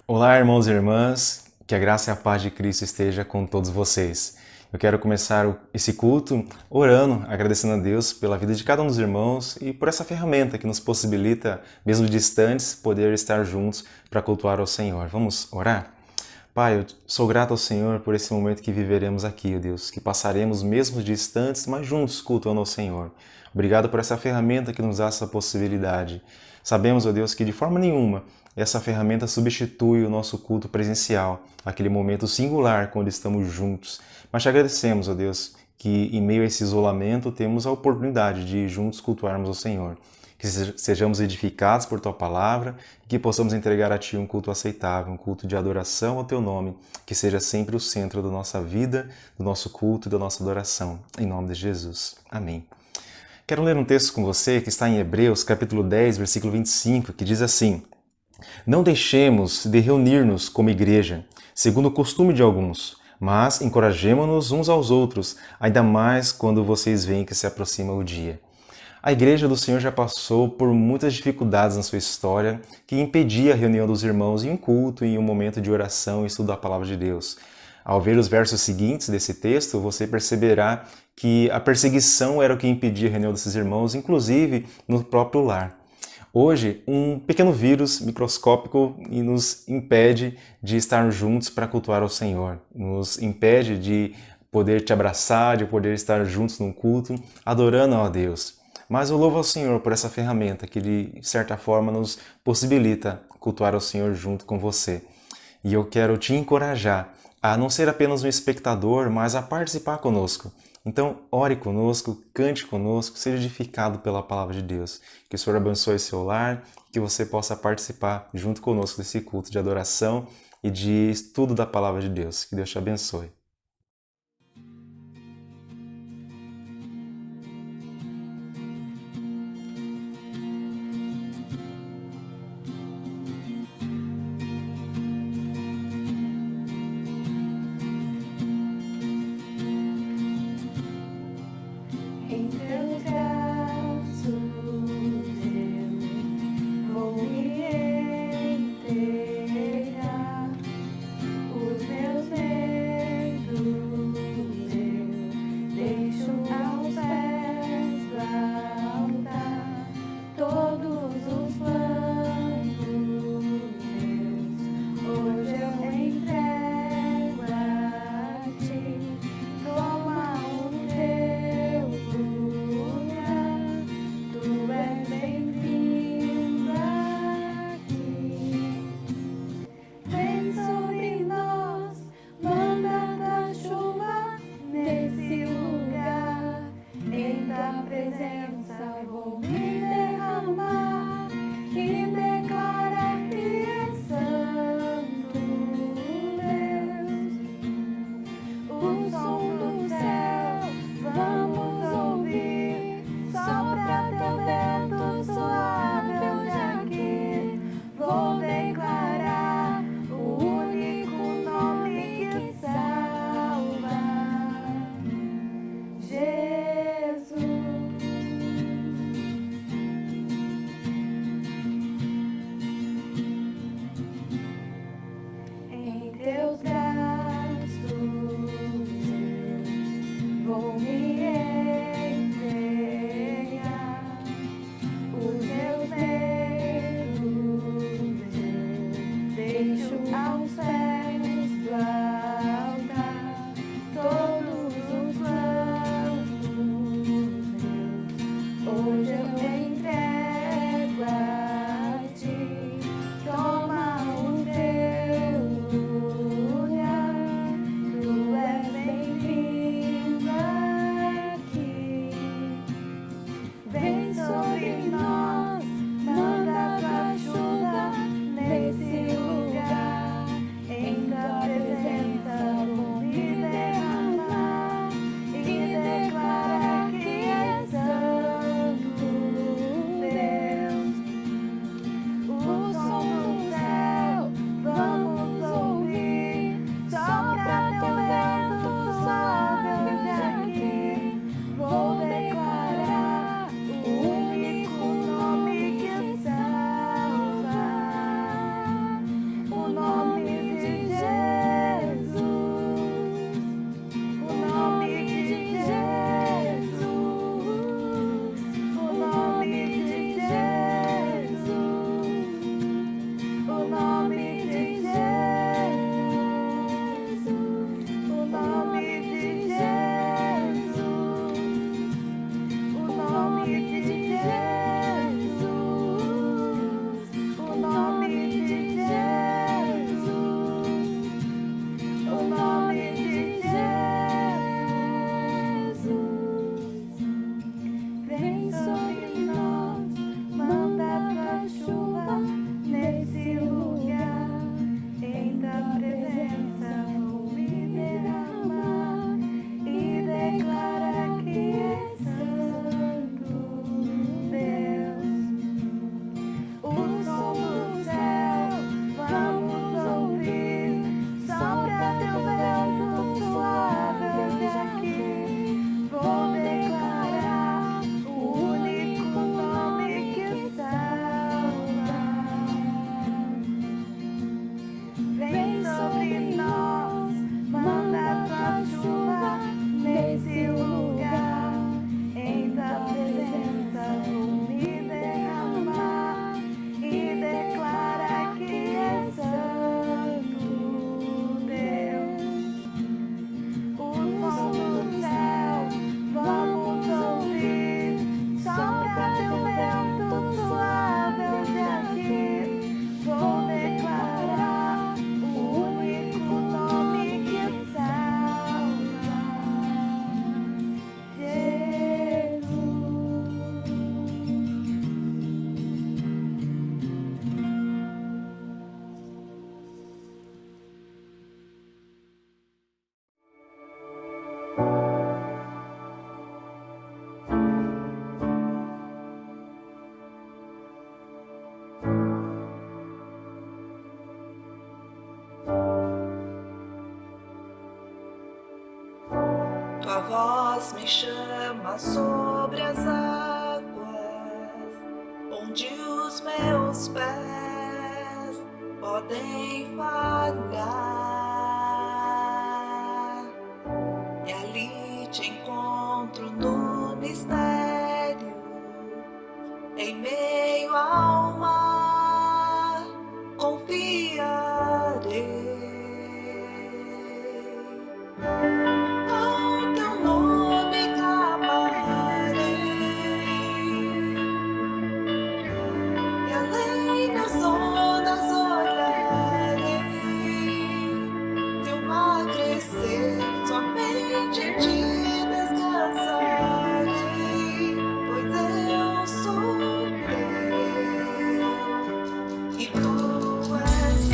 Olá, irmãos e irmãs, que a graça e a paz de Cristo esteja com todos vocês. Eu quero começar esse culto orando, agradecendo a Deus pela vida de cada um dos irmãos e por essa ferramenta que nos possibilita, mesmo distantes, poder estar juntos para cultuar ao Senhor. Vamos orar? Pai, eu sou grato ao Senhor por esse momento que viveremos aqui, ó Deus, que passaremos mesmo distantes, mas juntos cultuando ao Senhor. Obrigado por essa ferramenta que nos dá essa possibilidade. Sabemos, ó Deus, que de forma nenhuma essa ferramenta substitui o nosso culto presencial, aquele momento singular quando estamos juntos. Mas te agradecemos, ó Deus, que em meio a esse isolamento temos a oportunidade de juntos cultuarmos ao Senhor. Que sejamos edificados por Tua palavra e que possamos entregar a Ti um culto aceitável, um culto de adoração ao Teu nome, que seja sempre o centro da nossa vida, do nosso culto e da nossa adoração. Em nome de Jesus. Amém. Quero ler um texto com você que está em Hebreus, capítulo 10, versículo 25, que diz assim: Não deixemos de reunir-nos como igreja, segundo o costume de alguns, mas encorajemo-nos uns aos outros, ainda mais quando vocês veem que se aproxima o dia. A Igreja do Senhor já passou por muitas dificuldades na sua história que impedia a reunião dos irmãos em um culto, em um momento de oração e estudo da Palavra de Deus. Ao ver os versos seguintes desse texto, você perceberá que a perseguição era o que impedia a reunião desses irmãos, inclusive no próprio lar. Hoje, um pequeno vírus microscópico nos impede de estar juntos para cultuar ao Senhor, nos impede de poder te abraçar, de poder estar juntos num culto, adorando a Deus. Mas eu louvo ao Senhor por essa ferramenta que, de certa forma, nos possibilita cultuar ao Senhor junto com você. E eu quero te encorajar a não ser apenas um espectador, mas a participar conosco. Então, ore conosco, cante conosco, seja edificado pela palavra de Deus. Que o Senhor abençoe seu lar, que você possa participar junto conosco desse culto de adoração e de estudo da palavra de Deus. Que Deus te abençoe. Em teus braços eu vou me entregar, os meus medos Tua voz me chama sobre as águas, onde os meus pés podem falhar. E ali te encontro no mistério, em meio ao mar, confiarei. Ao teu nome clamarei, e além das ondas olharei. Se o mar crescer, somente em ti descansarei, pois eu sou teu e tu és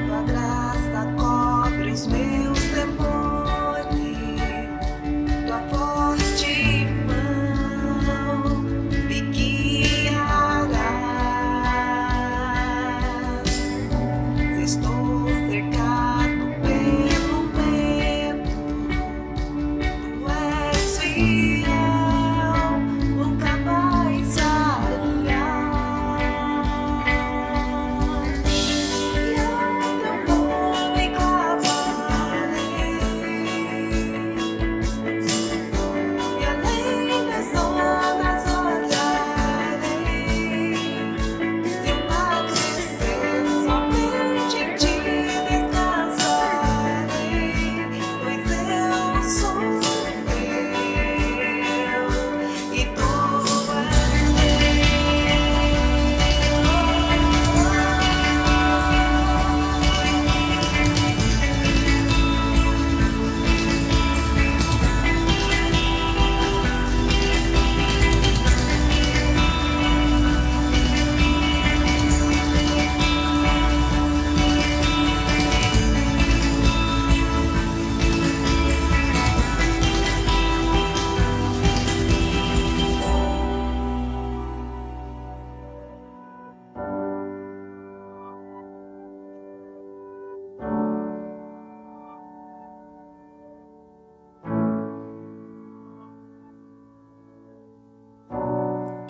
Tua graça cobre os meus temores, tua forte mão me guiará. Se estou cercado pelo medo, tu és fiel, nunca vais falhar. E ao teu nome clamarei, e além das ondas olharei. Se o mar crescer, somente em ti descansarei, pois eu sou teu e tu és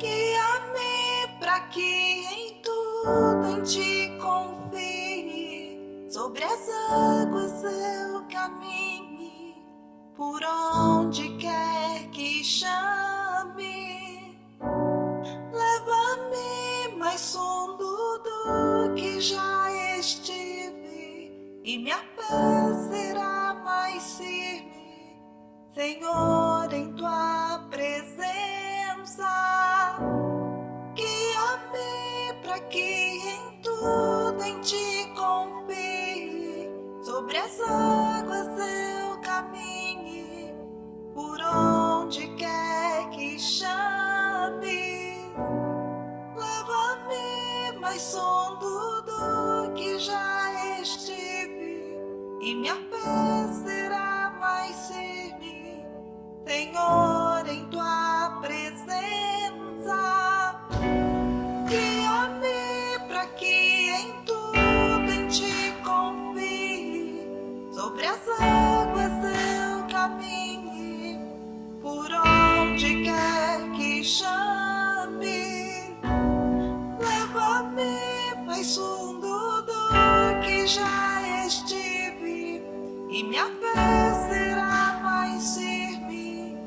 guia-me para que em tudo em ti confie, sobre as águas eu caminhe, por onde quer que chame. Leva-me mais fundo do que já estive, e minha fé será mais firme, Senhor, em tua presença. Guia-me para que em tudo em ti confie, sobre as águas eu caminhe, por onde quer que chame. Leva-me mais fundo do que já estive, e minha fé será mais firme, Senhor, em tua presença. Guia-me para que em tudo em ti confie, sobre as águas eu caminhe, por onde quer que chame. Leva-me mais fundo do que já estive, e minha fé será mais firme,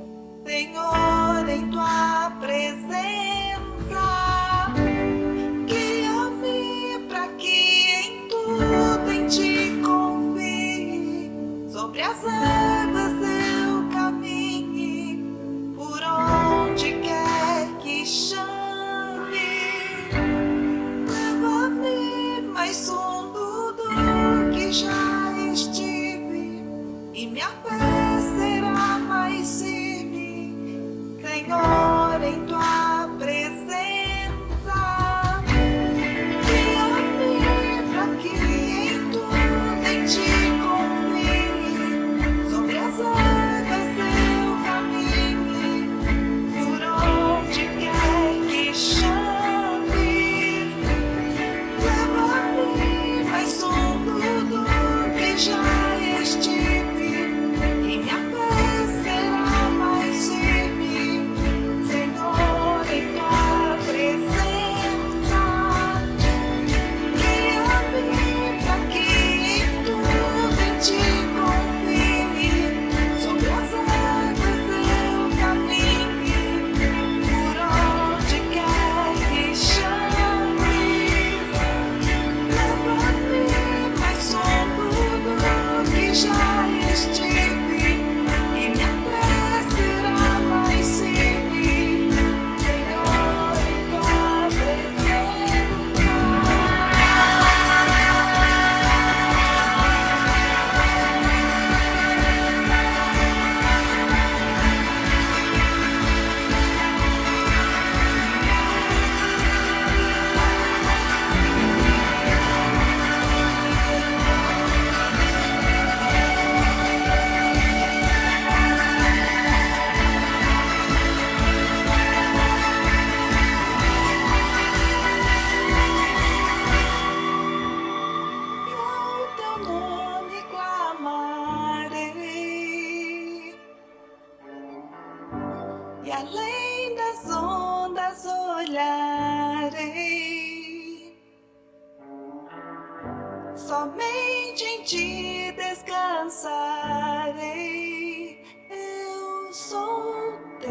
somente em ti descansarei. Eu sou teu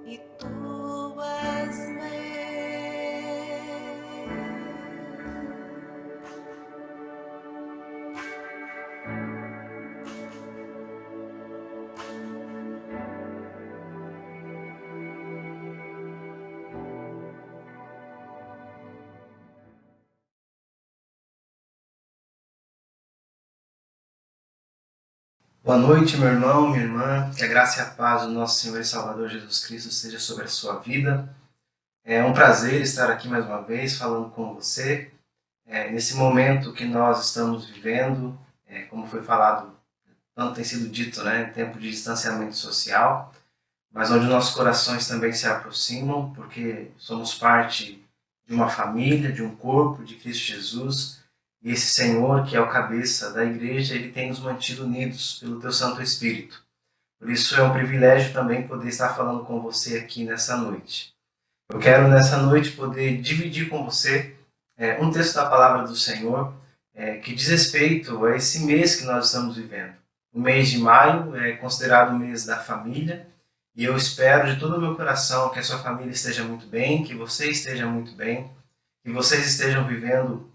e tu és meu. Boa noite, meu irmão, minha irmã. Que a graça e a paz do nosso Senhor e Salvador Jesus Cristo esteja sobre a sua vida. É um prazer estar aqui mais uma vez falando com você. Nesse momento que nós estamos vivendo, como foi falado, tanto tem sido dito, né, tempo de distanciamento social, mas onde nossos corações também se aproximam, porque somos parte de uma família, de um corpo de Cristo Jesus. E esse Senhor, que é o cabeça da igreja, ele tem nos mantido unidos pelo teu Santo Espírito. Por isso é um privilégio também poder estar falando com você aqui nessa noite. Eu quero nessa noite poder dividir com você um texto da palavra do Senhor que diz respeito a esse mês que nós estamos vivendo. O mês de maio é considerado o mês da família e eu espero de todo o meu coração que a sua família esteja muito bem, que você esteja muito bem, que vocês estejam vivendo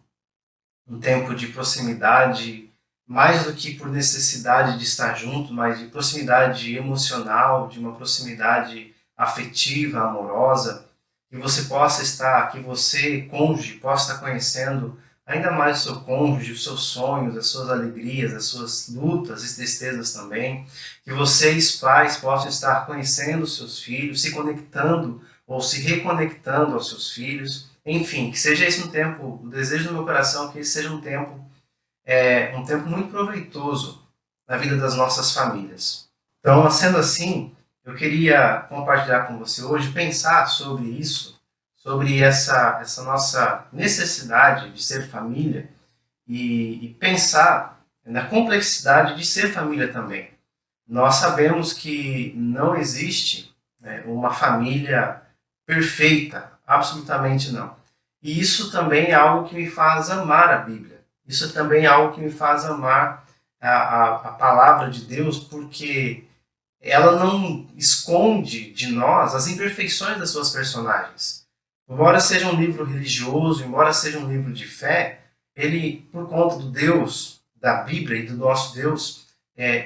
um tempo de proximidade, mais do que por necessidade de estar junto, mas de proximidade emocional, de uma proximidade afetiva, amorosa, que você possa estar, que você, cônjuge, possa estar conhecendo ainda mais o seu cônjuge, os seus sonhos, as suas alegrias, as suas lutas e tristezas também, que vocês, pais, possam estar conhecendo os seus filhos, se conectando ou se reconectando aos seus filhos. Enfim, que seja esse um tempo, o desejo do meu coração, que esse seja um tempo muito proveitoso na vida das nossas famílias. Então, sendo assim, eu queria compartilhar com você hoje, pensar sobre isso, sobre essa nossa necessidade de ser família e pensar na complexidade de ser família também. Nós sabemos que não existe uma família perfeita, absolutamente não. E isso também é algo que me faz amar a Bíblia. Isso também é algo que me faz amar a palavra de Deus, porque ela não esconde de nós as imperfeições das suas personagens. Embora seja um livro religioso, embora seja um livro de fé, ele, por conta do Deus, da Bíblia e do nosso Deus,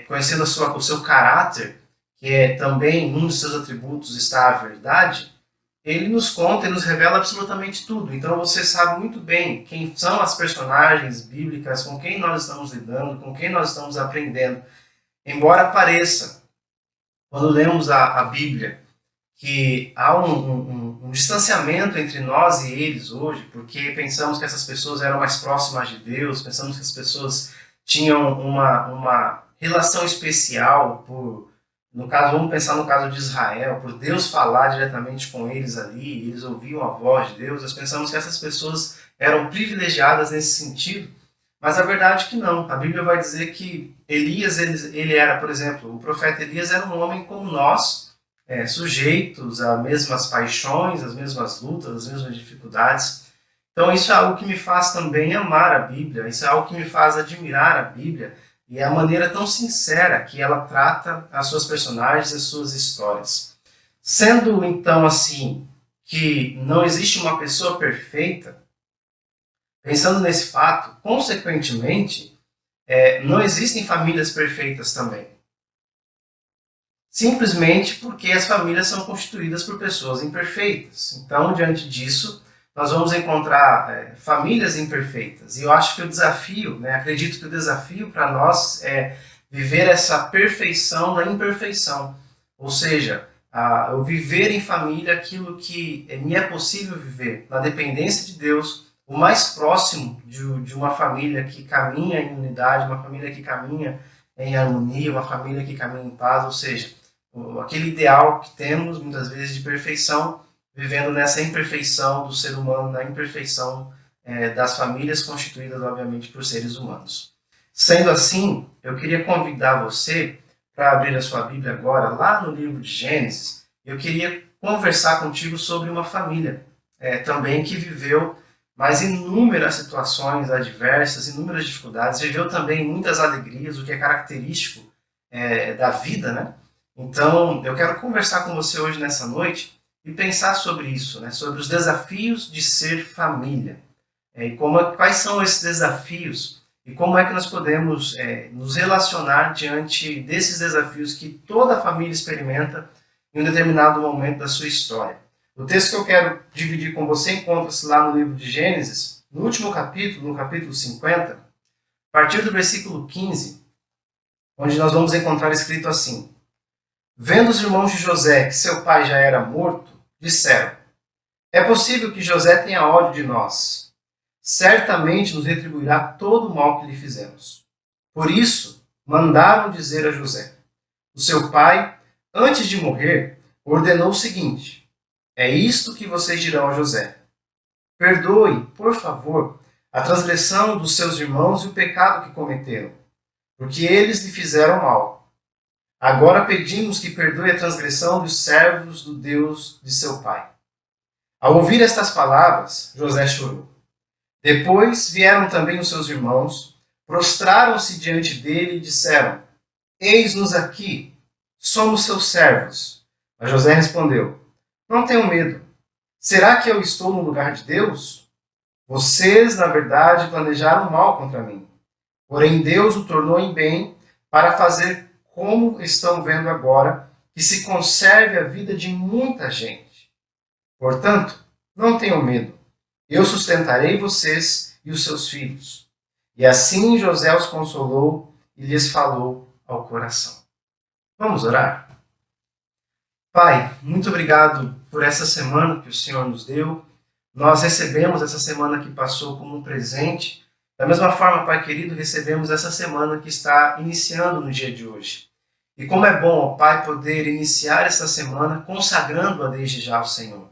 conhecendo o seu caráter, que é também um dos seus atributos está a verdade, ele nos conta e nos revela absolutamente tudo. Então você sabe muito bem quem são as personagens bíblicas, com quem nós estamos lidando, com quem nós estamos aprendendo. Embora pareça, quando lemos a Bíblia, que há um distanciamento entre nós e eles hoje, porque pensamos que essas pessoas eram mais próximas de Deus, pensamos que as pessoas tinham uma relação especial no caso, vamos pensar no caso de Israel, por Deus falar diretamente com eles ali, eles ouviam a voz de Deus, nós pensamos que essas pessoas eram privilegiadas nesse sentido, mas a verdade é que não. A Bíblia vai dizer que Elias, ele era, por exemplo, o profeta Elias era um homem como nós, sujeitos às mesmas paixões, às mesmas lutas, às mesmas dificuldades. Então isso é algo que me faz também amar a Bíblia, isso é algo que me faz admirar a Bíblia, e é a maneira tão sincera que ela trata as suas personagens, as suas histórias. Sendo, então, assim, que não existe uma pessoa perfeita, pensando nesse fato, consequentemente, não existem famílias perfeitas também. Simplesmente porque as famílias são constituídas por pessoas imperfeitas. Então, diante disso, nós vamos encontrar famílias imperfeitas. E eu acho que o desafio, acredito que o desafio para nós é viver essa perfeição da imperfeição. Ou seja, eu viver em família aquilo que me é possível viver, na dependência de Deus, o mais próximo de uma família que caminha em unidade, uma família que caminha em harmonia, uma família que caminha em paz, ou seja, aquele ideal que temos muitas vezes de perfeição, vivendo nessa imperfeição do ser humano, na imperfeição das famílias constituídas, obviamente, por seres humanos. Sendo assim, eu queria convidar você para abrir a sua Bíblia agora, lá no livro de Gênesis. Eu queria conversar contigo sobre uma família também que viveu mas inúmeras situações adversas, inúmeras dificuldades, viveu também muitas alegrias, o que é característico da vida, né? Então, eu quero conversar com você hoje nessa noite e pensar sobre isso, né? Sobre os desafios de ser família. E quais são esses desafios e como é que nós podemos nos relacionar diante desses desafios que toda família experimenta em um determinado momento da sua história. O texto que eu quero dividir com você encontra-se lá no livro de Gênesis, no último capítulo, no capítulo 50, a partir do versículo 15, onde nós vamos encontrar escrito assim: Vendo os irmãos de José que seu pai já era morto, disseram: É possível que José tenha ódio de nós. Certamente nos retribuirá todo o mal que lhe fizemos. Por isso, mandaram dizer a José: O seu pai, antes de morrer, ordenou o seguinte: É isto que vocês dirão a José: Perdoe, por favor, a transgressão dos seus irmãos e o pecado que cometeram, porque eles lhe fizeram mal. Agora pedimos que perdoe a transgressão dos servos do Deus de seu pai. Ao ouvir estas palavras, José chorou. Depois vieram também os seus irmãos, prostraram-se diante dele e disseram: Eis-nos aqui, somos seus servos. Mas José respondeu: Não tenham medo. Será que eu estou no lugar de Deus? Vocês, na verdade, planejaram mal contra mim. Porém, Deus o tornou em bem para fazer como estão vendo agora, que se conserve a vida de muita gente. Portanto, não tenham medo. Eu sustentarei vocês e os seus filhos. E assim José os consolou e lhes falou ao coração. Vamos orar? Pai, muito obrigado por essa semana que o Senhor nos deu. Nós recebemos essa semana que passou como um presente. Da mesma forma, Pai querido, recebemos essa semana que está iniciando no dia de hoje. E como é bom, ó Pai, poder iniciar essa semana consagrando-a desde já ao Senhor.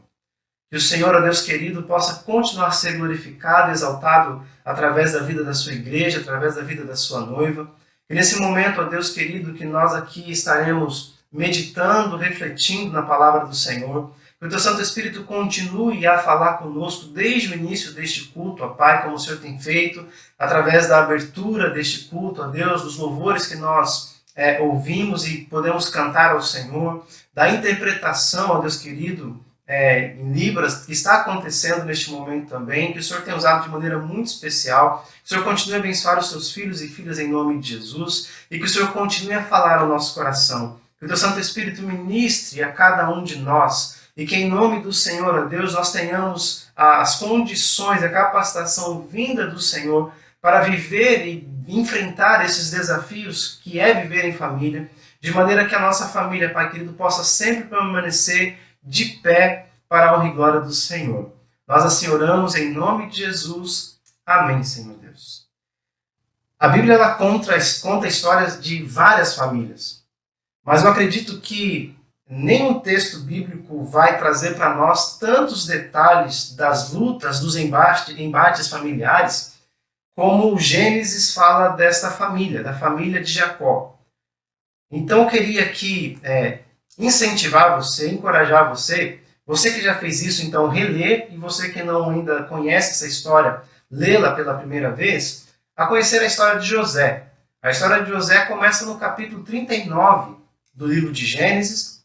Que o Senhor, ó Deus querido, possa continuar a ser glorificado e exaltado através da vida da sua igreja, através da vida da sua noiva. E nesse momento, ó Deus querido, que nós aqui estaremos meditando, refletindo na palavra do Senhor. Que o Teu Santo Espírito continue a falar conosco desde o início deste culto, ó Pai, como o Senhor tem feito, através da abertura deste culto, ó Deus, dos louvores que nós ouvimos e podemos cantar ao Senhor, da interpretação, ó Deus querido, em Libras, que está acontecendo neste momento também, que o Senhor tem usado de maneira muito especial. Que o Senhor continue a abençoar os seus filhos e filhas em nome de Jesus e que o Senhor continue a falar ao nosso coração. Que o Teu Santo Espírito ministre a cada um de nós e que em nome do Senhor, ó Deus, nós tenhamos as condições, a capacitação vinda do Senhor para viver e enfrentar esses desafios que é viver em família, de maneira que a nossa família, Pai querido, possa sempre permanecer de pé para a honra e glória do Senhor. Nós assim oramos em nome de Jesus. Amém, Senhor Deus. A Bíblia ela conta histórias de várias famílias, mas eu acredito que nenhum texto bíblico vai trazer para nós tantos detalhes das lutas, dos embates familiares, como o Gênesis fala desta família, da família de Jacó. Então eu queria aqui incentivar você, encorajar você que já fez isso, então reler, e você que não ainda conhece essa história, lê-la pela primeira vez, a conhecer a história de José. A história de José começa no capítulo 39 do livro de Gênesis,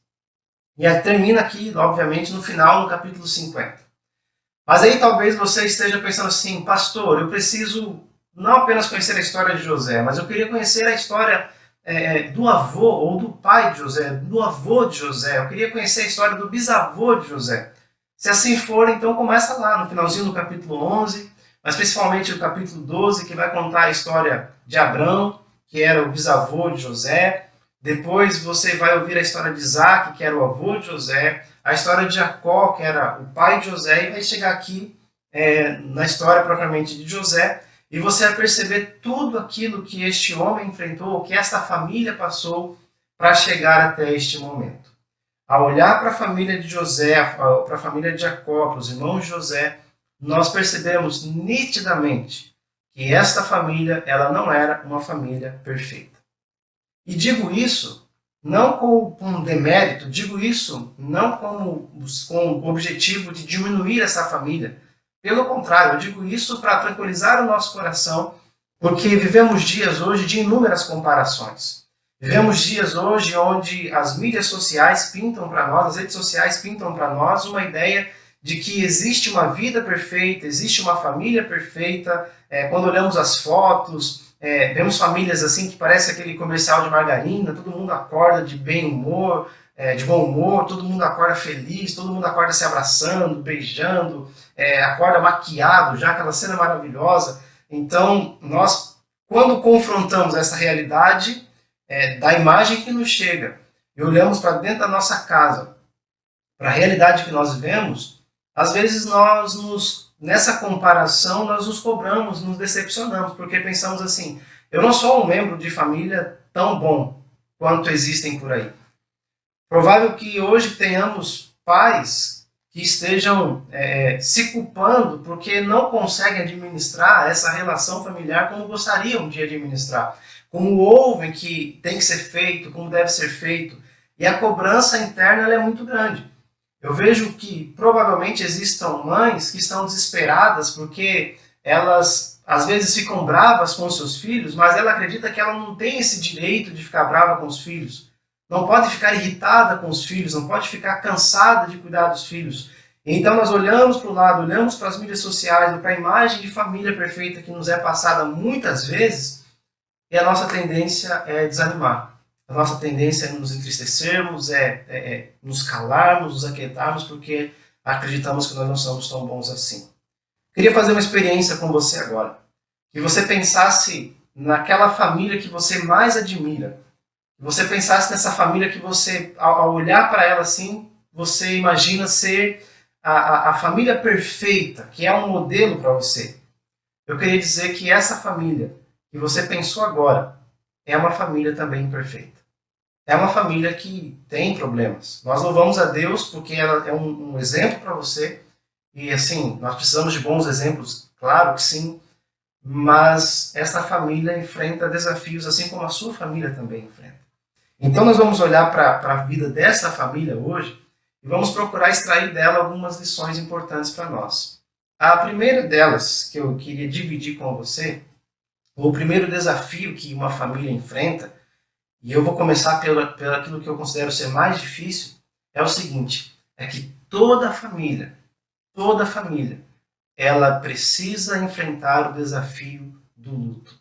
e termina aqui, obviamente, no final, no capítulo 50. Mas aí talvez você esteja pensando assim: pastor, eu preciso não apenas conhecer a história de José, mas eu queria conhecer a história do avô ou do pai de José, do avô de José. Eu queria conhecer a história do bisavô de José. Se assim for, então começa lá no finalzinho do capítulo 11, mas principalmente o capítulo 12, que vai contar a história de Abrão, que era o bisavô de José. Depois você vai ouvir a história de Isaac, que era o avô de José, a história de Jacó, que era o pai de José, e vai chegar aqui na história propriamente de José, e você vai perceber tudo aquilo que este homem enfrentou, que esta família passou para chegar até este momento. Ao olhar para a família de José, para a família de Jacó, para os irmãos de José, nós percebemos nitidamente que esta família ela não era uma família perfeita. E digo isso não com um demérito, digo isso não com o objetivo de diminuir essa família, Pelo contrário, eu digo isso para tranquilizar o nosso coração, porque vivemos dias hoje de inúmeras comparações. Vivemos dias hoje onde as mídias sociais pintam para nós, as redes sociais pintam para nós uma ideia de que existe uma vida perfeita, existe uma família perfeita. Quando olhamos as fotos, vemos famílias assim que parece aquele comercial de margarina, todo mundo acorda de bem humor, de bom humor, todo mundo acorda feliz, todo mundo acorda se abraçando, beijando, acorda maquiado, já aquela cena maravilhosa. Então, nós, quando confrontamos essa realidade da imagem que nos chega e olhamos para dentro da nossa casa, para a realidade que nós vivemos, às vezes nessa comparação, nós nos cobramos, nos decepcionamos, porque pensamos assim, eu não sou um membro de família tão bom quanto existem por aí. Provável que hoje tenhamos pais que estejam se culpando porque não conseguem administrar essa relação familiar como gostariam de administrar, como ouvem que tem que ser feito, como deve ser feito, e a cobrança interna ela é muito grande. Eu vejo que provavelmente existam mães que estão desesperadas porque elas às vezes ficam bravas com seus filhos, mas ela acredita que ela não tem esse direito de ficar brava com os filhos. Não pode ficar irritada com os filhos, não pode ficar cansada de cuidar dos filhos. Então nós olhamos para o lado, olhamos para as mídias sociais, para a imagem de família perfeita que nos é passada muitas vezes, e a nossa tendência é desanimar. A nossa tendência é nos entristecermos, nos calarmos, nos aquietarmos, porque acreditamos que nós não somos tão bons assim. Queria fazer uma experiência com você agora. Que você pensasse naquela família que você mais admira. Que você pensasse nessa família que você, ao olhar para ela assim, você imagina ser a família perfeita, que é um modelo para você. Eu queria dizer que essa família que você pensou agora é uma família também imperfeita. É uma família que tem problemas. Nós louvamos a Deus porque ela é um exemplo para você. E assim, nós precisamos de bons exemplos, claro que sim. Mas essa família enfrenta desafios assim como a sua família também enfrenta. Então nós vamos olhar para a vida dessa família hoje e vamos procurar extrair dela algumas lições importantes para nós. A primeira delas que eu queria dividir com você, o primeiro desafio que uma família enfrenta, e eu vou começar pelo aquilo que eu considero ser mais difícil, é o seguinte, é que toda família, ela precisa enfrentar o desafio do luto.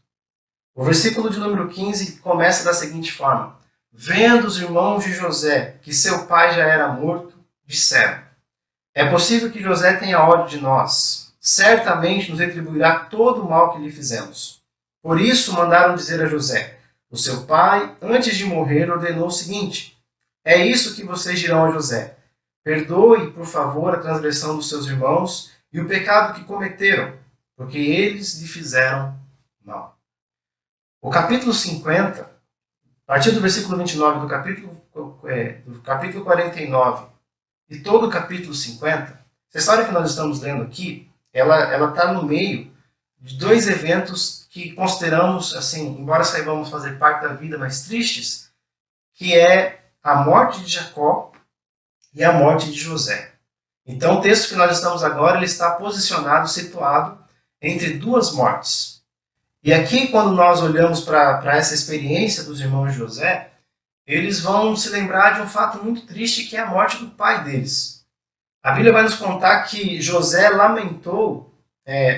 O versículo de número 15 começa da seguinte forma: vendo os irmãos de José que seu pai já era morto, disseram: é possível que José tenha ódio de nós. Certamente nos retribuirá todo o mal que lhe fizemos. Por isso mandaram dizer a José: o seu pai, antes de morrer, ordenou o seguinte: é isso que vocês dirão a José: perdoe, por favor, a transgressão dos seus irmãos e o pecado que cometeram, porque eles lhe fizeram mal. O capítulo 50, a partir do versículo 29 do capítulo 49 e todo o capítulo 50, essa história que nós estamos lendo aqui, ela está no meio de dois eventos que consideramos, assim, embora saibamos fazer parte da vida, mais tristes, que é a morte de Jacó e a morte de José. Então o texto que nós estamos agora, ele está posicionado, situado entre duas mortes. E aqui, quando nós olhamos para essa experiência dos irmãos de José, eles vão se lembrar de um fato muito triste, que é a morte do pai deles. A Bíblia vai nos contar que José lamentou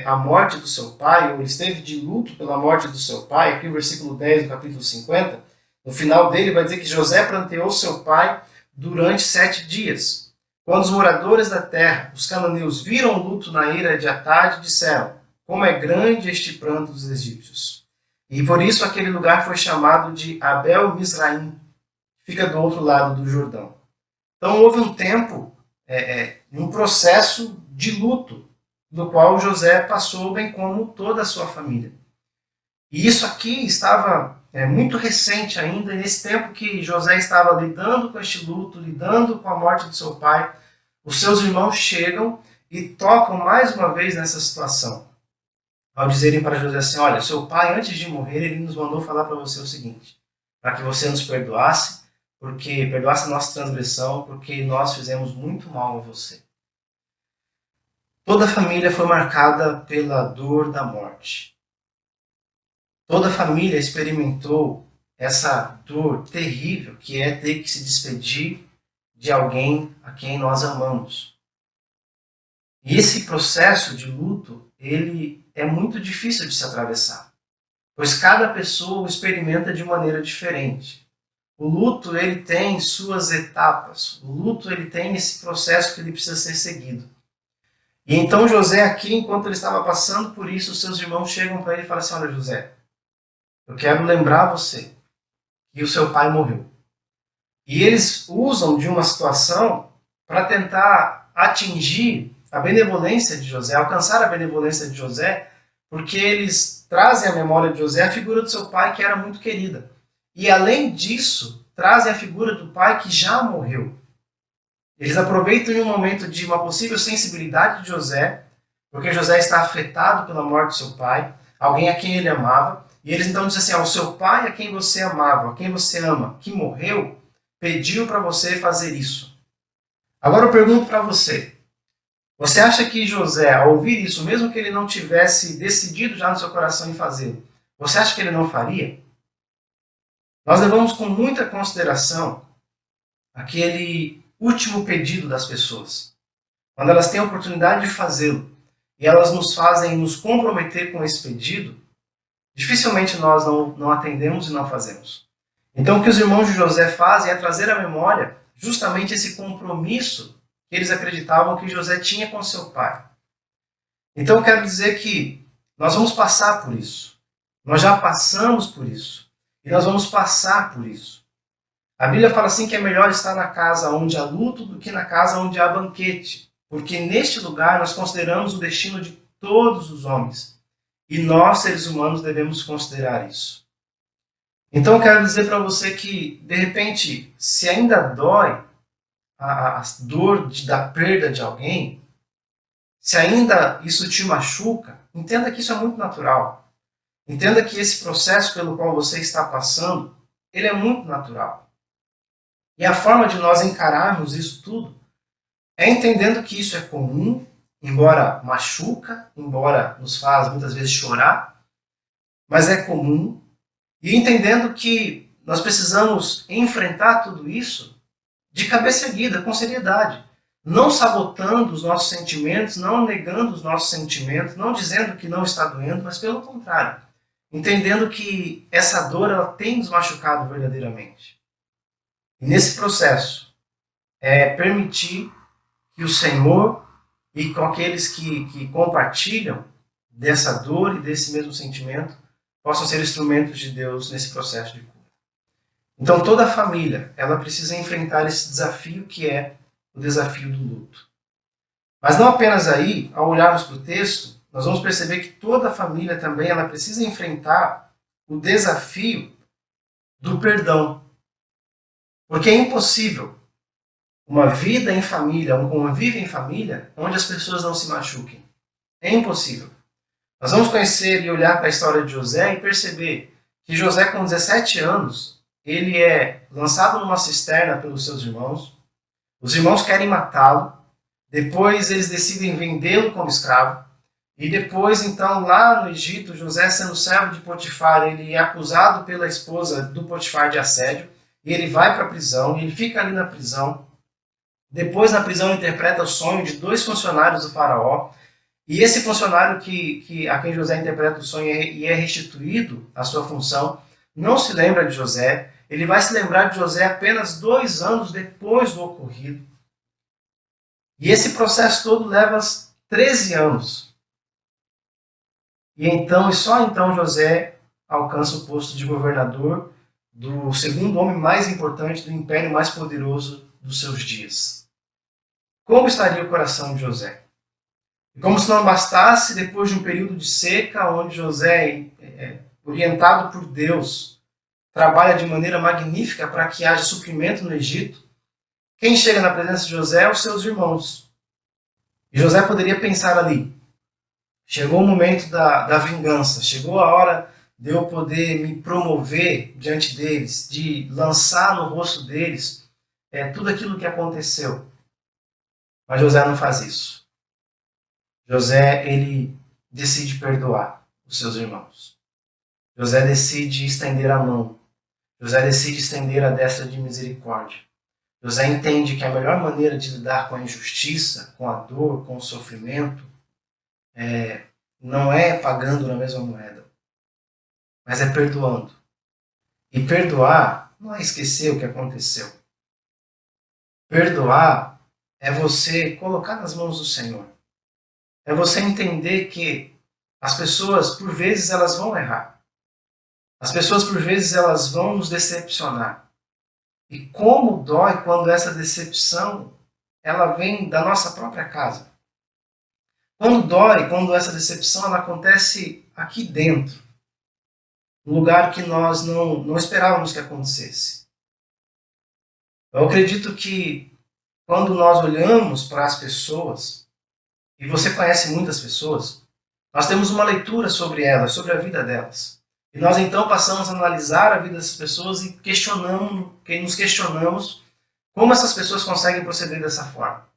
a morte do seu pai, ou ele esteve de luto pela morte do seu pai. Aqui o versículo 10 do capítulo 50, no final dele vai dizer que José pranteou seu pai durante 7 dias. Quando os moradores da terra, os cananeus, viram o luto na ira de Atade, disseram: como é grande este pranto dos egípcios. E por isso aquele lugar foi chamado de Abel Misraim, que fica do outro lado do Jordão. Então houve um tempo, um processo de luto, do qual José passou, bem como toda a sua família. E isso aqui estava muito recente ainda, e nesse tempo que José estava lidando com este luto, lidando com a morte de seu pai, os seus irmãos chegam e tocam mais uma vez nessa situação. Ao dizerem para José assim: olha, seu pai, antes de morrer, ele nos mandou falar para você o seguinte: para que você nos perdoasse, porque perdoasse a nossa transgressão, porque nós fizemos muito mal a você. Toda a família foi marcada pela dor da morte. Toda a família experimentou essa dor terrível que é ter que se despedir de alguém a quem nós amamos. E esse processo de luto, ele é muito difícil de se atravessar, pois cada pessoa o experimenta de maneira diferente. O luto, ele tem suas etapas. O luto, ele tem esse processo que ele precisa ser seguido. E então José aqui, enquanto ele estava passando por isso, os seus irmãos chegam para ele e falam assim: olha, José, eu quero lembrar você que o seu pai morreu. E eles usam de uma situação para tentar atingir a benevolência de José, alcançar a benevolência de José, porque eles trazem à memória de José a figura do seu pai que era muito querida. E além disso, trazem a figura do pai que já morreu. Eles aproveitam em um momento de uma possível sensibilidade de José, porque José está afetado pela morte do seu pai, alguém a quem ele amava, e eles então dizem assim: o seu pai a quem você amava, a quem você ama, que morreu, pediu para você fazer isso. Agora eu pergunto para você, você acha que José, ao ouvir isso, mesmo que ele não tivesse decidido já no seu coração em fazê-lo, você acha que ele não faria? Nós levamos com muita consideração aquele último pedido das pessoas. Quando elas têm a oportunidade de fazê-lo e elas nos fazem nos comprometer com esse pedido, dificilmente nós não atendemos e não fazemos. Então o que os irmãos de José fazem é trazer à memória justamente esse compromisso que eles acreditavam que José tinha com seu pai. Então eu quero dizer que nós vamos passar por isso. Nós já passamos por isso. E nós vamos passar por isso. A Bíblia fala assim que é melhor estar na casa onde há luto do que na casa onde há banquete. Porque neste lugar nós consideramos o destino de todos os homens. E nós, seres humanos, devemos considerar isso. Então eu quero dizer para você que, de repente, se ainda dói a dor da perda de alguém, se ainda isso te machuca, entenda que isso é muito natural. Entenda que esse processo pelo qual você está passando, ele é muito natural. E a forma de nós encararmos isso tudo é entendendo que isso é comum, embora machuca, embora nos faz muitas vezes chorar, mas é comum, e entendendo que nós precisamos enfrentar tudo isso de cabeça erguida, com seriedade, não sabotando os nossos sentimentos, não negando os nossos sentimentos, não dizendo que não está doendo, mas pelo contrário, entendendo que essa dor ela tem nos machucado verdadeiramente. E nesse processo, é permitir que o Senhor e com aqueles que compartilham dessa dor e desse mesmo sentimento possam ser instrumentos de Deus nesse processo de cura. Então toda a família ela precisa enfrentar esse desafio que é o desafio do luto. Mas não apenas aí, ao olharmos para o texto, nós vamos perceber que toda a família também ela precisa enfrentar o desafio do perdão. Porque é impossível uma vida em família, um convívio em família, onde as pessoas não se machuquem. É impossível. Nós vamos conhecer e olhar para a história de José e perceber que José, com 17 anos, ele é lançado numa cisterna pelos seus irmãos. Os irmãos querem matá-lo. Depois eles decidem vendê-lo como escravo. E depois, então, lá no Egito, José, sendo servo de Potifar, ele é acusado pela esposa do Potifar de assédio. E ele vai para a prisão, e ele fica ali na prisão. Depois, na prisão, interpreta o sonho de 2 funcionários do faraó. E esse funcionário a quem José interpreta o sonho e é restituído a sua função, não se lembra de José. Ele vai se lembrar de José apenas 2 anos depois do ocorrido. E esse processo todo leva 13 anos. E só então José alcança o posto de governador do segundo homem mais importante do império mais poderoso dos seus dias. Como estaria o coração de José? E como se não bastasse, depois de um período de seca, onde José, orientado por Deus, trabalha de maneira magnífica para que haja suprimento no Egito, quem chega na presença de José é os seus irmãos. E José poderia pensar ali, chegou o momento da vingança, chegou a hora de eu poder me promover diante deles, de lançar no rosto deles tudo aquilo que aconteceu. Mas José não faz isso. José, ele decide perdoar os seus irmãos. José decide estender a mão. José decide estender a destra de misericórdia. José entende que a melhor maneira de lidar com a injustiça, com a dor, com o sofrimento, não é pagando na mesma moeda, mas é perdoando. E perdoar não é esquecer o que aconteceu. Perdoar é você colocar nas mãos do Senhor. É você entender que as pessoas, por vezes, elas vão errar. As pessoas, por vezes, elas vão nos decepcionar. E como dói quando essa decepção ela vem da nossa própria casa. Quando dói, quando essa decepção ela acontece aqui dentro, um lugar que nós não esperávamos que acontecesse. Eu acredito que quando nós olhamos para as pessoas, e você conhece muitas pessoas, nós temos uma leitura sobre elas, sobre a vida delas. E nós então passamos a analisar a vida dessas pessoas e nos questionamos como essas pessoas conseguem proceder dessa forma.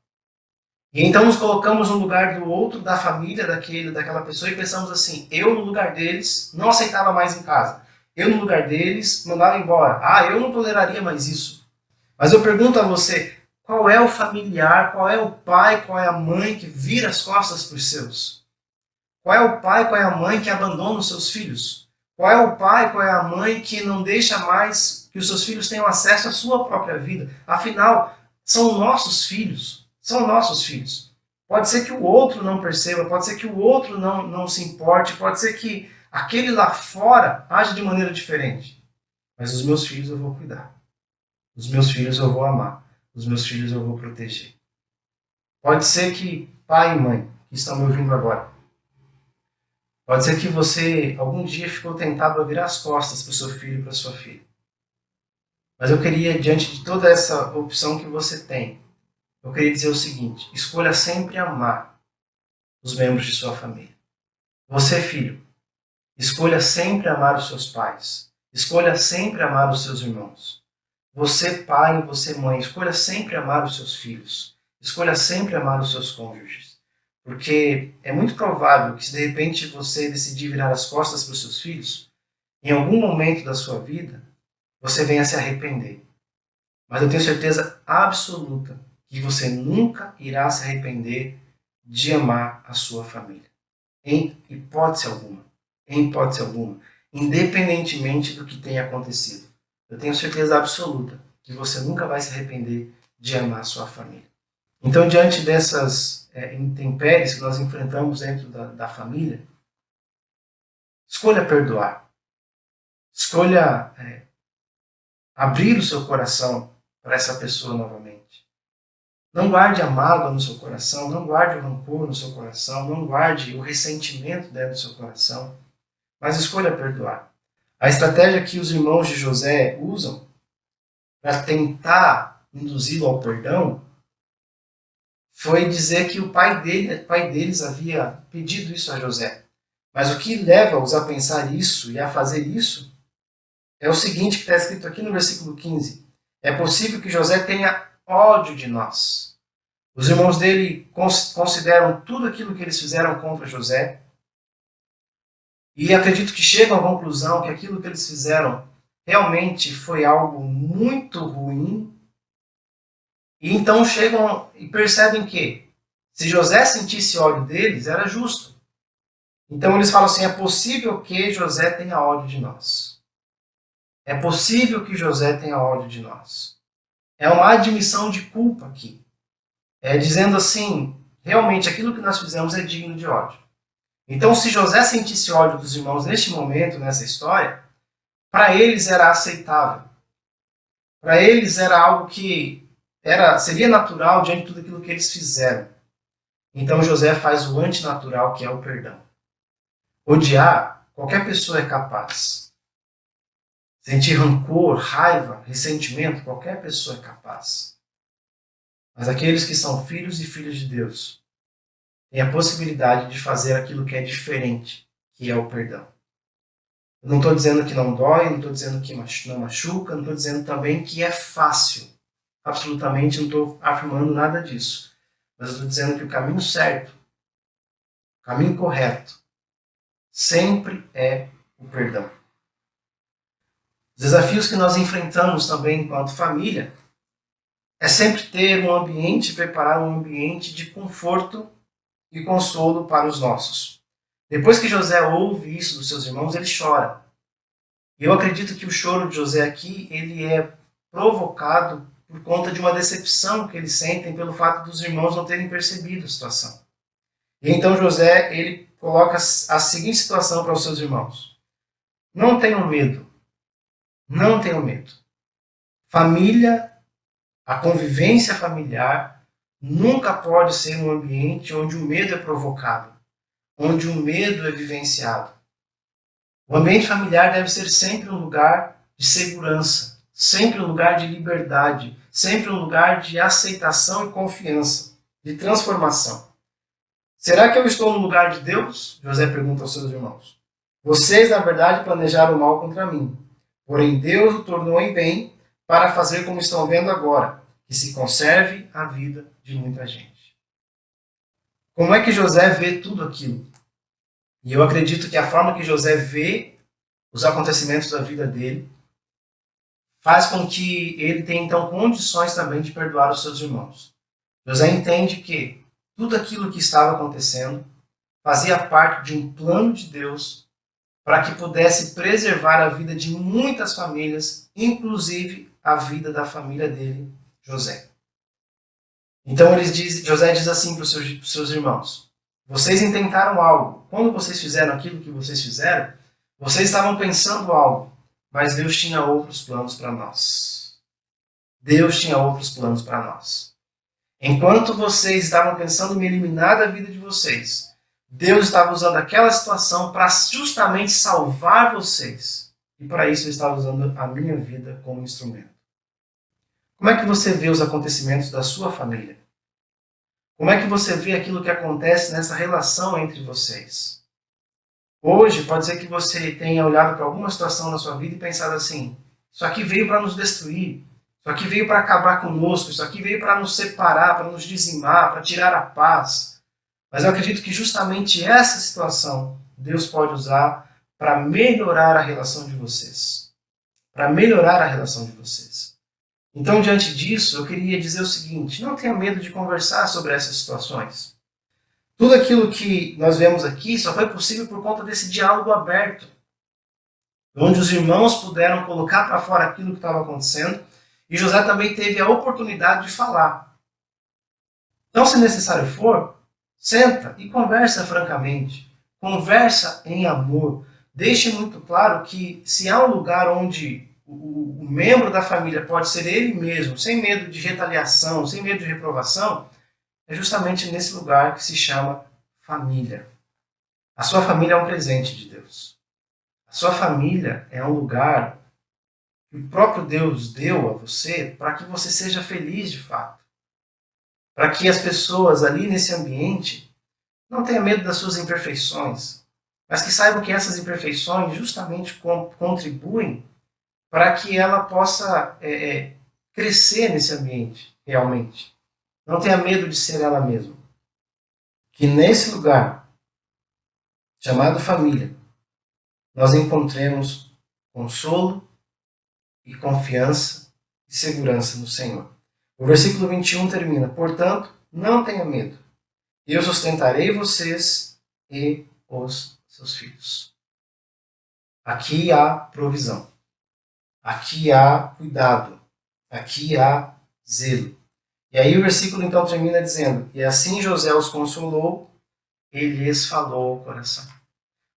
E então nos colocamos no lugar do outro, da família, daquela pessoa e pensamos assim, eu no lugar deles não aceitava mais em casa. Eu no lugar deles mandava embora. Eu não toleraria mais isso. Mas eu pergunto a você, qual é o familiar, qual é o pai, qual é a mãe que vira as costas para os seus? Qual é o pai, qual é a mãe que abandona os seus filhos? Qual é o pai, qual é a mãe que não deixa mais que os seus filhos tenham acesso à sua própria vida? Afinal, são nossos filhos. São nossos filhos. Pode ser que o outro não perceba, pode ser que o outro não se importe, pode ser que aquele lá fora age de maneira diferente. Mas os meus filhos eu vou cuidar. Os meus filhos eu vou amar. Os meus filhos eu vou proteger. Pode ser que pai e mãe que estão me ouvindo agora, pode ser que você algum dia ficou tentado a virar as costas para o seu filho e para a sua filha. Mas eu queria, diante de toda essa opção que você tem, eu queria dizer o seguinte, escolha sempre amar os membros de sua família. Você, filho, escolha sempre amar os seus pais. Escolha sempre amar os seus irmãos. Você, pai, você, mãe, escolha sempre amar os seus filhos. Escolha sempre amar os seus cônjuges. Porque é muito provável que se de repente você decidir virar as costas para os seus filhos, em algum momento da sua vida, você venha se arrepender. Mas eu tenho certeza absoluta que você nunca irá se arrepender de amar a sua família. Em hipótese alguma. Em hipótese alguma. Independentemente do que tenha acontecido. Eu tenho certeza absoluta que você nunca vai se arrepender de amar a sua família. Então, diante dessas intempéries que nós enfrentamos dentro da família, escolha perdoar. Escolha abrir o seu coração para essa pessoa novamente. Não guarde a mágoa no seu coração, não guarde o rancor no seu coração, não guarde o ressentimento dentro do seu coração, mas escolha perdoar. A estratégia que os irmãos de José usam para tentar induzi-lo ao perdão foi dizer que o pai deles havia pedido isso a José. Mas o que leva-os a pensar isso e a fazer isso é o seguinte que está escrito aqui no versículo 15. É possível que José tenha ódio de nós. Os irmãos dele consideram tudo aquilo que eles fizeram contra José e acredito que chegam à conclusão que aquilo que eles fizeram realmente foi algo muito ruim. E então chegam e percebem que se José sentisse ódio deles, era justo. Então eles falam assim, é possível que José tenha ódio de nós. É possível que José tenha ódio de nós. É uma admissão de culpa aqui. É dizendo assim, realmente aquilo que nós fizemos é digno de ódio. Então se José sentisse ódio dos irmãos neste momento, nessa história, para eles era aceitável. Para eles era algo que seria natural diante de tudo aquilo que eles fizeram. Então José faz o antinatural, que é o perdão. Odiar, qualquer pessoa é capaz. Sentir rancor, raiva, ressentimento, qualquer pessoa é capaz. Mas aqueles que são filhos e filhas de Deus têm a possibilidade de fazer aquilo que é diferente, que é o perdão. Eu não estou dizendo que não dói, não estou dizendo que não machuca, não estou dizendo também que é fácil. Absolutamente não estou afirmando nada disso. Mas eu estou dizendo que o caminho certo caminho correto, sempre é o perdão. Os desafios que nós enfrentamos também enquanto família é sempre ter um ambiente, preparar um ambiente de conforto e consolo para os nossos. Depois que José ouve isso dos seus irmãos, ele chora. E eu acredito que o choro de José aqui, ele é provocado por conta de uma decepção que eles sentem pelo fato dos irmãos não terem percebido a situação. E então José, ele coloca a seguinte situação para os seus irmãos: não tenham medo, não tenham medo. Família, a convivência familiar, nunca pode ser um ambiente onde o medo é provocado, onde o medo é vivenciado. O ambiente familiar deve ser sempre um lugar de segurança, sempre um lugar de liberdade, sempre um lugar de aceitação e confiança, de transformação. Será que eu estou no lugar de Deus? José pergunta aos seus irmãos. Vocês, na verdade, planejaram o mal contra mim. Porém, Deus o tornou em bem para fazer como estão vendo agora, que se conserve a vida de muita gente. Como é que José vê tudo aquilo? E eu acredito que a forma que José vê os acontecimentos da vida dele faz com que ele tenha, então, condições também de perdoar os seus irmãos. José entende que tudo aquilo que estava acontecendo fazia parte de um plano de Deus para que pudesse preservar a vida de muitas famílias, inclusive a vida da família dele, José. Então José diz assim para os seus irmãos: vocês intentaram algo. Quando vocês fizeram aquilo que vocês fizeram, vocês estavam pensando algo, mas Deus tinha outros planos para nós. Deus tinha outros planos para nós. Enquanto vocês estavam pensando em me eliminar da vida de vocês, Deus estava usando aquela situação para justamente salvar vocês. E para isso Ele estava usando a minha vida como instrumento. Como é que você vê os acontecimentos da sua família? Como é que você vê aquilo que acontece nessa relação entre vocês? Hoje, pode ser que você tenha olhado para alguma situação na sua vida e pensado assim: isso aqui veio para nos destruir, isso aqui veio para acabar conosco, isso aqui veio para nos separar, para nos dizimar, para tirar a paz. Mas eu acredito que justamente essa situação Deus pode usar para melhorar a relação de vocês. Para melhorar a relação de vocês. Então, diante disso, eu queria dizer o seguinte: não tenha medo de conversar sobre essas situações. Tudo aquilo que nós vemos aqui só foi possível por conta desse diálogo aberto, onde os irmãos puderam colocar para fora aquilo que estava acontecendo, e José também teve a oportunidade de falar. Então, se necessário for, senta e conversa francamente. Conversa em amor. Deixe muito claro que se há um lugar onde o membro da família pode ser ele mesmo, sem medo de retaliação, sem medo de reprovação, é justamente nesse lugar que se chama família. A sua família é um presente de Deus. A sua família é um lugar que o próprio Deus deu a você para que você seja feliz de fato. Para que as pessoas ali nesse ambiente não tenham medo das suas imperfeições, mas que saibam que essas imperfeições justamente contribuem para que ela possa crescer nesse ambiente realmente. Não tenha medo de ser ela mesma. Que nesse lugar, chamado família, nós encontremos consolo e confiança e segurança no Senhor. O versículo 21 termina: portanto, não tenha medo. Eu sustentarei vocês e os seus filhos. Aqui há provisão. Aqui há cuidado. Aqui há zelo. E aí o versículo então termina dizendo: e assim José os consolou e lhes falou ao coração.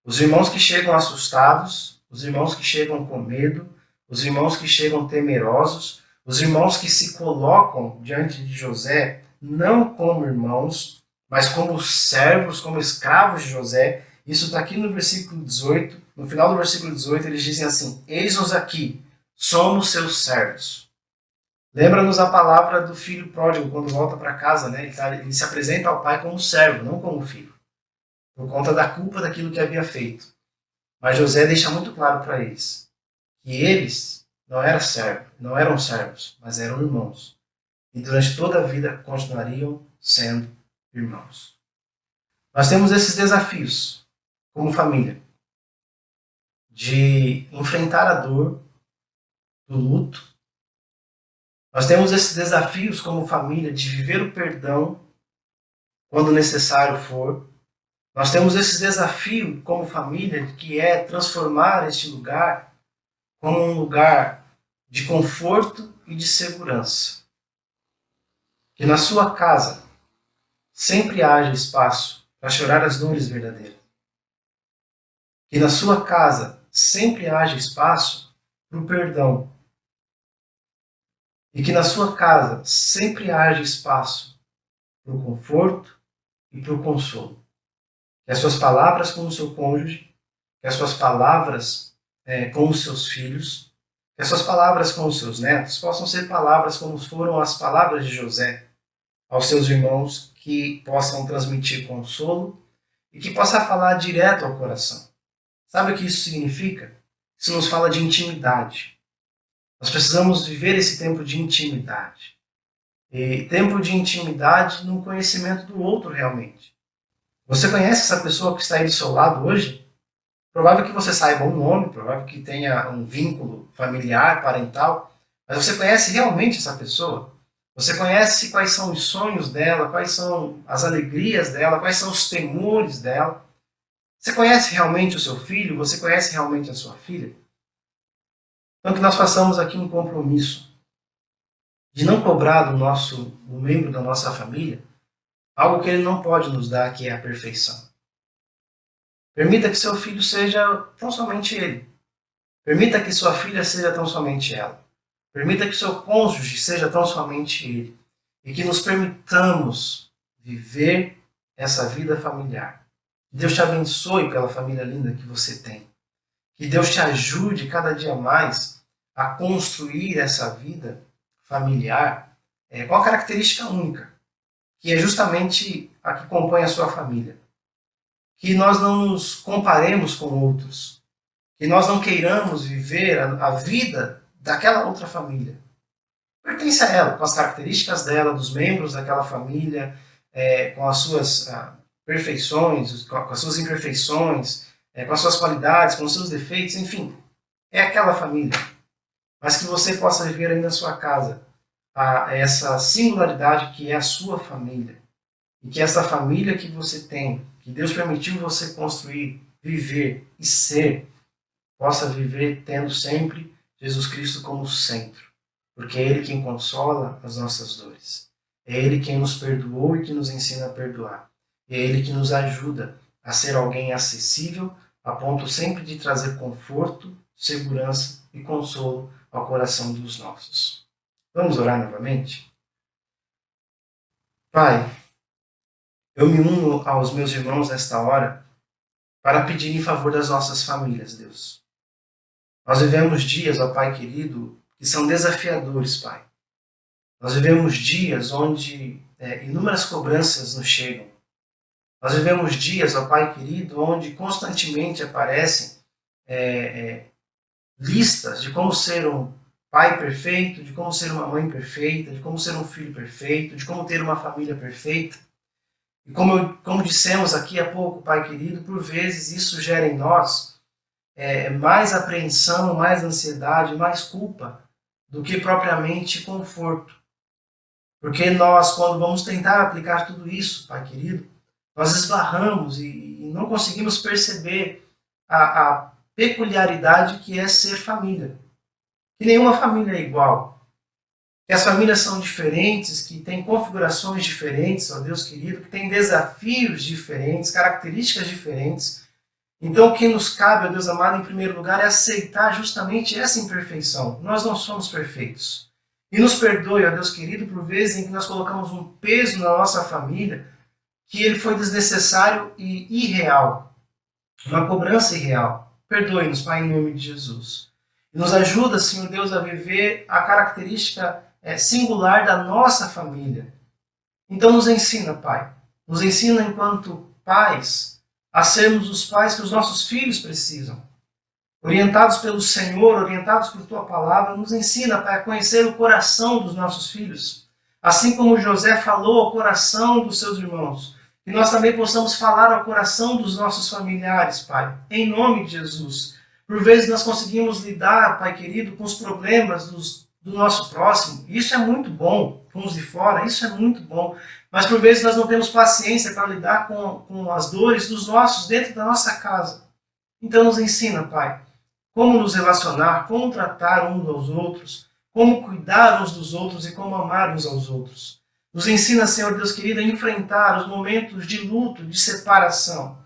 Os irmãos que chegam assustados, os irmãos que chegam com medo, os irmãos que chegam temerosos, os irmãos que se colocam diante de José não como irmãos, mas como servos, como escravos de José. Isso está aqui no versículo 18. No final do versículo 18 eles dizem assim: eis-nos aqui, somos seus servos. Lembra-nos a palavra do filho pródigo quando volta para casa, né? Ele se apresenta ao pai como servo, não como filho, por conta da culpa daquilo que havia feito. Mas José deixa muito claro para eles que eles não eram servos, mas eram irmãos. E durante toda a vida continuariam sendo irmãos. Nós temos esses desafios como família, de enfrentar a dor do luto. Nós temos esses desafios como família de viver o perdão quando necessário for. Nós temos esse desafio como família que é transformar este lugar como um lugar de conforto e de segurança. Que na sua casa sempre haja espaço para chorar as dores verdadeiras. Que na sua casa sempre haja espaço para o perdão. E que na sua casa sempre haja espaço para o conforto e para o consolo. Que as suas palavras com o seu cônjuge, que as suas palavras com os seus filhos, que as suas palavras com os seus netos possam ser palavras como foram as palavras de José aos seus irmãos, que possam transmitir consolo e que possa falar direto ao coração. Sabe o que isso significa? Isso nos fala de intimidade. Nós precisamos viver esse tempo de intimidade. E tempo de intimidade no conhecimento do outro realmente. Você conhece essa pessoa que está aí do seu lado hoje? Provável que você saiba um nome, provável que tenha um vínculo familiar, parental, mas você conhece realmente essa pessoa? Você conhece quais são os sonhos dela, quais são as alegrias dela, quais são os temores dela? Você conhece realmente o seu filho? Você conhece realmente a sua filha? Então que nós façamos aqui um compromisso de não cobrar do membro da nossa família algo que ele não pode nos dar, que é a perfeição. Permita que seu filho seja tão somente ele. Permita que sua filha seja tão somente ela. Permita que seu cônjuge seja tão somente ele. E que nos permitamos viver essa vida familiar. Que Deus te abençoe pela família linda que você tem. Que Deus te ajude cada dia mais a construir essa vida familiar com uma característica única, que é justamente a que compõe a sua família. Que nós não nos comparemos com outros, que nós não queiramos viver a vida daquela outra família. Pertence a ela, com as características dela, dos membros daquela família, com as suas perfeições, com as suas imperfeições, com as suas qualidades, com os seus defeitos, enfim, é aquela família. Mas que você possa viver aí na sua casa essa singularidade que é a sua família. E que essa família que você tem, que Deus permitiu você construir, viver e ser, possa viver tendo sempre Jesus Cristo como centro. Porque é Ele quem consola as nossas dores. É Ele quem nos perdoou e que nos ensina a perdoar. É Ele que nos ajuda a ser alguém acessível, a ponto sempre de trazer conforto, segurança e consolo ao coração dos nossos. Vamos orar novamente? Pai, eu me uno aos meus irmãos nesta hora para pedir em favor das nossas famílias, Deus. Nós vivemos dias, ó Pai querido, que são desafiadores, Pai. Nós vivemos dias onde inúmeras cobranças nos chegam. Nós vivemos dias, ó Pai querido, onde constantemente aparecem listas de como ser um pai perfeito, de como ser uma mãe perfeita, de como ser um filho perfeito, de como ter uma família perfeita. E como dissemos aqui há pouco, Pai querido, por vezes isso gera em nós mais apreensão, mais ansiedade, mais culpa do que propriamente conforto. Porque nós, quando vamos tentar aplicar tudo isso, Pai querido, nós esbarramos e não conseguimos perceber a peculiaridade que é ser família. Que nenhuma família é igual. Que as famílias são diferentes, que têm configurações diferentes, ó Deus querido, que têm desafios diferentes, características diferentes. Então o que nos cabe, ó Deus amado, em primeiro lugar, é aceitar justamente essa imperfeição. Nós não somos perfeitos. E nos perdoe, ó Deus querido, por vezes em que nós colocamos um peso na nossa família que ele foi desnecessário e irreal. Uma cobrança irreal. Perdoe-nos, Pai, em nome de Jesus. E nos ajuda, Senhor Deus, a viver a característica singular da nossa família. Então nos ensina, Pai. Nos ensina enquanto pais a sermos os pais que os nossos filhos precisam. Orientados pelo Senhor, orientados por Tua Palavra, nos ensina, Pai, a conhecer o coração dos nossos filhos. Assim como José falou ao coração dos seus irmãos, que Que nós também possamos falar ao coração dos nossos familiares, Pai, em nome de Jesus. Por vezes nós conseguimos lidar, Pai querido, com os problemas do nosso próximo. Isso é muito bom, com os de fora, isso é muito bom. Mas por vezes nós não temos paciência para lidar com as dores dos nossos dentro da nossa casa. Então nos ensina, Pai, como nos relacionar, como tratar uns aos outros, como cuidar uns dos outros e como amar uns aos outros. Nos ensina, Senhor Deus querido, a enfrentar os momentos de luto, de separação.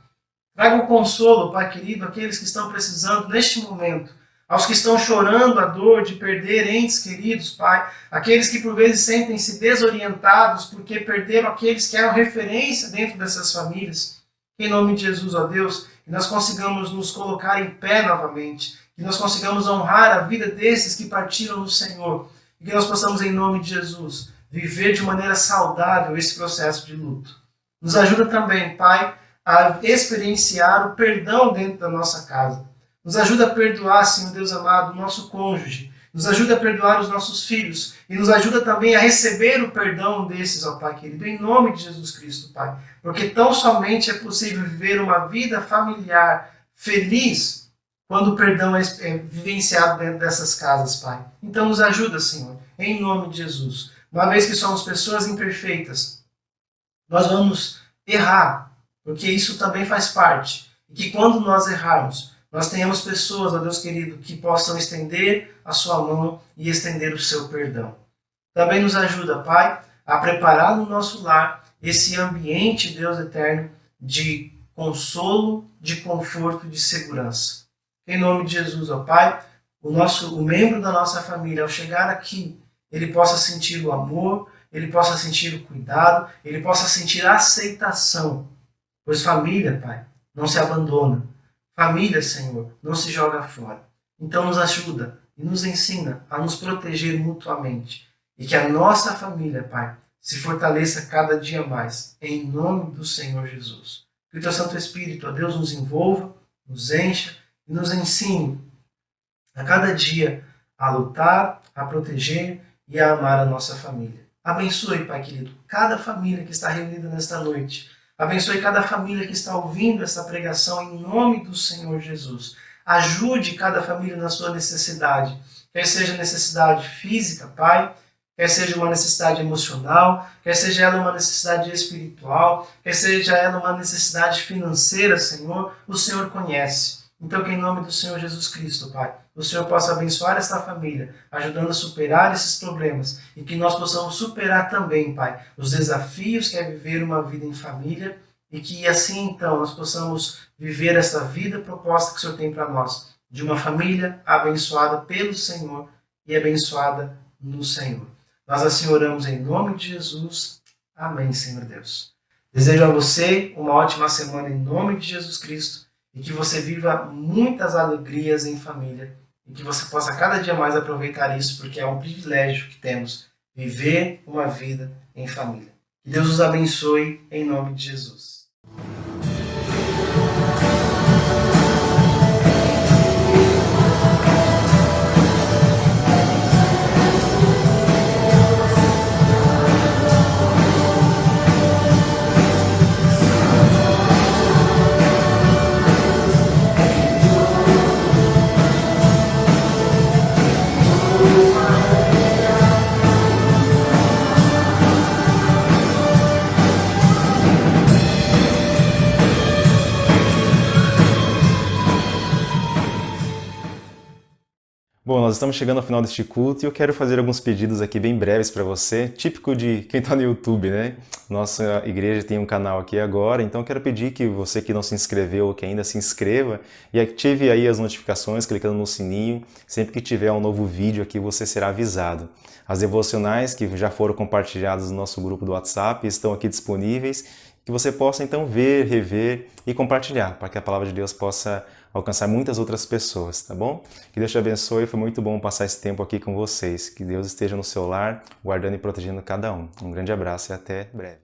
Traga o consolo, Pai querido, àqueles que estão precisando neste momento, aos que estão chorando a dor de perder entes queridos, Pai, aqueles que por vezes sentem-se desorientados porque perderam aqueles que eram referência dentro dessas famílias. Em nome de Jesus, ó Deus, que nós consigamos nos colocar em pé novamente, que nós consigamos honrar a vida desses que partiram no Senhor, e que nós possamos, em nome de Jesus, viver de maneira saudável esse processo de luto. Nos ajuda também, Pai, a experienciar o perdão dentro da nossa casa. Nos ajuda a perdoar, Senhor Deus amado, o nosso cônjuge. Nos ajuda a perdoar os nossos filhos. E nos ajuda também a receber o perdão desses, ó Pai querido, em nome de Jesus Cristo, Pai. Porque tão somente é possível viver uma vida familiar feliz quando o perdão é vivenciado dentro dessas casas, Pai. Então nos ajuda, Senhor, em nome de Jesus. Uma vez que somos pessoas imperfeitas, nós vamos errar, porque isso também faz parte. E que quando nós errarmos, nós tenhamos pessoas, ó Deus querido, que possam estender a sua mão e estender o seu perdão. Também nos ajuda, Pai, a preparar no nosso lar esse ambiente, Deus eterno, de consolo, de conforto, de segurança. Em nome de Jesus, ó Pai, o membro da nossa família, ao chegar aqui, ele possa sentir o amor, ele possa sentir o cuidado, ele possa sentir a aceitação. Pois família, Pai, não se abandona. Família, Senhor, não se joga fora. Então nos ajuda e nos ensina a nos proteger mutuamente. E que a nossa família, Pai, se fortaleça cada dia mais, em nome do Senhor Jesus. Que o Teu Santo Espírito, ó Deus, nos envolva, nos encha e nos ensine a cada dia a lutar, a proteger e a amar a nossa família. Abençoe, Pai querido, cada família que está reunida nesta noite. Abençoe cada família que está ouvindo esta pregação em nome do Senhor Jesus. Ajude cada família na sua necessidade. Quer seja necessidade física, Pai, quer seja uma necessidade emocional, quer seja ela uma necessidade espiritual, quer seja ela uma necessidade financeira, Senhor, o Senhor conhece. Então que em nome do Senhor Jesus Cristo, Pai, o Senhor possa abençoar esta família, ajudando a superar esses problemas e que nós possamos superar também, Pai, os desafios que é viver uma vida em família e que assim então nós possamos viver esta vida proposta que o Senhor tem para nós, de uma família abençoada pelo Senhor e abençoada no Senhor. Nós assim oramos em nome de Jesus. Amém, Senhor Deus. Desejo a você uma ótima semana em nome de Jesus Cristo e que você viva muitas alegrias em família e que você possa cada dia mais aproveitar isso, porque é um privilégio que temos, viver uma vida em família. Que Deus os abençoe em nome de Jesus. Bom, nós estamos chegando ao final deste culto e eu quero fazer alguns pedidos aqui bem breves para você, típico de quem está no YouTube, né? Nossa igreja tem um canal aqui agora, então eu quero pedir que você que não se inscreveu ou que ainda se inscreva e ative aí as notificações clicando no sininho. Sempre que tiver um novo vídeo aqui você será avisado. As devocionais que já foram compartilhadas no nosso grupo do WhatsApp estão aqui disponíveis, que você possa então ver, rever e compartilhar, para que a palavra de Deus possa alcançar muitas outras pessoas, tá bom? Que Deus te abençoe, foi muito bom passar esse tempo aqui com vocês. Que Deus esteja no seu lar, guardando e protegendo cada um. Um grande abraço e até breve.